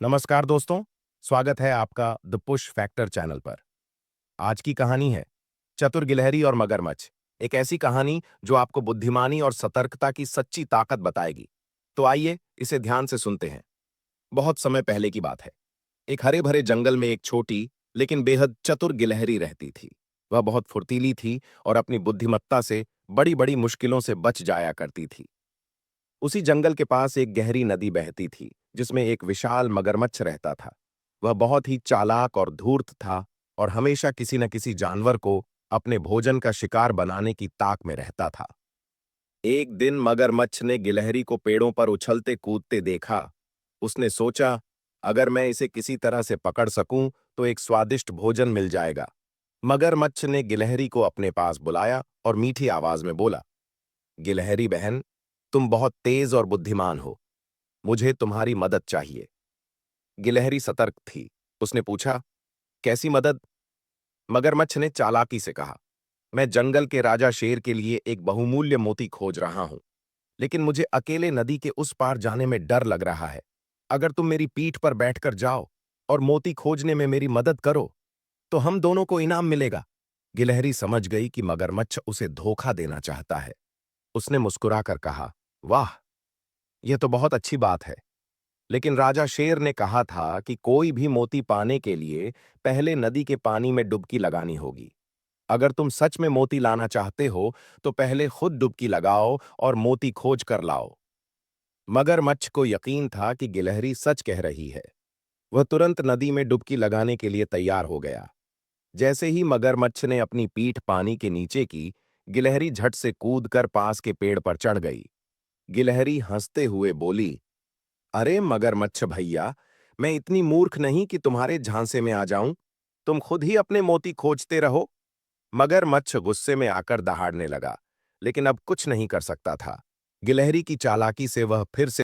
नमस्कार दोस्तों, स्वागत है आपका द पुश फैक्टर चैनल पर। आज की कहानी है चतुर गिलहरी और मगरमच्छ। एक ऐसी कहानी जो आपको बुद्धिमानी और सतर्कता की सच्ची ताकत बताएगी। तो आइए इसे ध्यान से सुनते हैं। बहुत समय पहले की बात है। एक हरे भरे जंगल में एक छोटी लेकिन बेहद चतुर गिलहरी रहती थी। वह बहुत फुर्तीली थी और अपनी बुद्धिमत्ता से बड़ी बड़ी मुश्किलों से बच जाया करती थी। उसी जंगल के पास एक गहरी नदी बहती थी जिसमें एक विशाल मगरमच्छ रहता था। वह बहुत ही चालाक और धूर्त था और हमेशा किसी न किसी जानवर को अपने भोजन का शिकार बनाने की ताक में रहता था। एक दिन मगरमच्छ ने गिलहरी को पेड़ों पर उछलते कूदते देखा। उसने सोचा, अगर मैं इसे किसी तरह से पकड़ सकूं तो एक स्वादिष्ट भोजन मिल जाएगा। मगरमच्छ ने गिलहरी को अपने पास बुलाया और मीठी आवाज में बोला, गिलहरी बहन, तुम बहुत तेज और बुद्धिमान हो। मुझे तुम्हारी मदद चाहिए। गिलहरी सतर्क थी। उसने पूछा, कैसी मदद? मगरमच्छ ने चालाकी से कहा, मैं जंगल के राजा शेर के लिए एक बहुमूल्य मोती खोज रहा हूं, लेकिन मुझे अकेले नदी के उस पार जाने में डर लग रहा है। अगर तुम मेरी पीठ पर बैठकर जाओ और मोती खोजने में मेरी मदद करो, तो हम दोनों को इनाम मिलेगा। गिलहरी समझ गई कि मगरमच्छ उसे धोखा देना चाहता है। उसने मुस्कुराकर कहा, वाह, यह तो बहुत अच्छी बात है। लेकिन राजा शेर ने कहा था कि कोई भी मोती पाने के लिए पहले नदी के पानी में डुबकी लगानी होगी। अगर तुम सच में मोती लाना चाहते हो तो पहले खुद डुबकी लगाओ और मोती खोज कर लाओ। मगरमच्छ को यकीन था कि गिलहरी सच कह रही है। वह तुरंत नदी में डुबकी लगाने के लिए तैयार हो गया। जैसे ही मगरमच्छ ने अपनी पीठ पानी के नीचे की, गिलहरी झट से कूदकर पास के पेड़ पर चढ़ गई। गिलहरी हंसते हुए बोली, अरे मगरमच्छ भैया, मैं इतनी मूर्ख नहीं कि तुम्हारे झांसे में आ जाऊं। तुम खुद ही अपने मोती खोजते रहो। मगरमच्छ गुस्से में आकर दहाड़ने लगा, लेकिन अब कुछ नहीं कर सकता था। गिलहरी की चालाकी से वह फिर से